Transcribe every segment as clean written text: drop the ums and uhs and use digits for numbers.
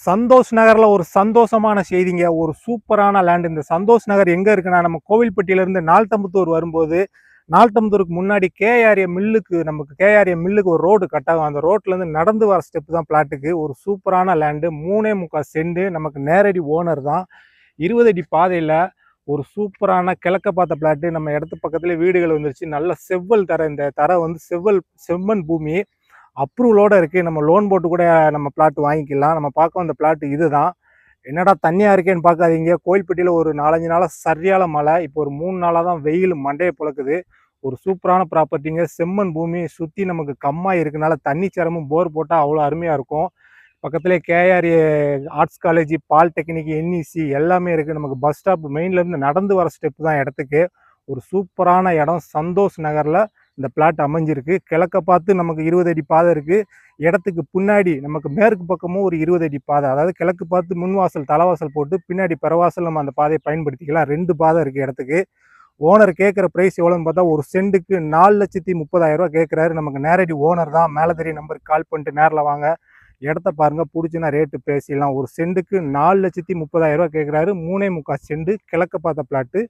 சந்தோஷ் நகர்ல ஒரு சந்தோஷமான செய்திங்க. ஒரு சூப்பரான லேண்ட். இந்த சந்தோஷ் நகர் எங்க இருக்குன்னா, நம்ம கோவில்பட்டியில இருந்து நால்தம்புத்தூர் வரும்போது, நால்தம்புத்தூருக்கு முன்னாடி கேஆர்ஏ மில்லுக்கு ஒரு ரோடு கட் ஆகும். அந்த ரோட்ல இருந்து நடந்து வர ஸ்டெப் தான் பிளாட்டுக்கு. ஒரு சூப்பரான லேண்டு. 3.25 சென்ட். நமக்கு நேரடி ஓனர் தான். 20 அடி பாதையில ஒரு சூப்பரான கிழக்க பார்த்த பிளாட்டு. நம்ம இடத்து பக்கத்துல வீடுகள் வந்துருச்சு. நல்ல செவ்வல் தரை. இந்த தரை வந்து செம்மண் பூமி. அப்ரூவலோட இருக்கு. நம்ம லோன் போட்டு கூட நம்ம பிளாட் வாங்கிக்கலாம். நம்ம பார்க்க வந்த பிளாட் இதுதான். என்னடா தண்ணியா இருக்கேன்னு பார்க்காதீங்க. கோயில்பட்டியில ஒரு 4-5 நாளா சரியால மழை. இப்போ ஒரு 3 நாளா தான் வெயில் மண்டையை புழக்குது. ஒரு சூப்பரான ப்ராப்பர்ட்டிங்க. செம்மண் பூமி சுற்றி நமக்கு கம்மாய் இருக்கனால தண்ணி சிரமம் போர் போட்டால் அவ்வளோ அருமையாக இருக்கும். பக்கத்துலேயே KRA arts college, polytechnic, NEC எல்லாமே இருக்குது. நமக்கு பஸ் ஸ்டாப் மெயின்லேருந்து நடந்து வர ஸ்டெப் தான் இடத்துக்கு. ஒரு சூப்பரான இடம். சந்தோஷ் நகரில் இந்த பிளாட் அமைஞ்சிருக்கு. கிழக்க பார்த்து நமக்கு 20 அடி பாதை இருக்குது. இடத்துக்கு பின்னாடி நமக்கு மேற்கு பக்கமும் ஒரு 20 அடி பாதை. அதாவது கிழக்கு பார்த்து முன்வாசல் தலைவாசல் போட்டு பின்னாடி பிறவாசல் நம்ம அந்த பாதையை பயன்படுத்திக்கலாம். 2 பாதை இருக்குது இடத்துக்கு. ஓனர் கேட்குற ப்ரைஸ் எவ்வளோன்னு பார்த்தா ஒரு சென்ட்டுக்கு 4,30,000 ரூபா கேட்குறாரு. நமக்கு நேரடி ஓனர் தான். மேலே தெரிய நம்பருக்கு கால் பண்ணிட்டு நேரில் வாங்க. இடத்த பாருங்க, பிடிச்சுன்னா ரேட்டு பேசிடலாம். ஒரு சென்ட்டுக்கு 4,30,000 ரூபா கேட்குறாரு. 3.25 சென்ட் கிழக்க பார்த்த பிளாட்டு.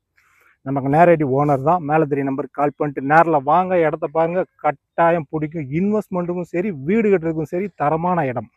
நமக்கு நேரடி ஓனர் தான். மேலே தெரிய நம்பருக்கு கால் பண்ணிட்டு நேரில் வாங்க. இடத்த பாருங்க, கட்டாயம் பிடிக்கும். இன்வெஸ்ட்மெண்ட்டுக்கும் சரி, வீடு கட்டுறதுக்கும் சரி தரமான இடம்.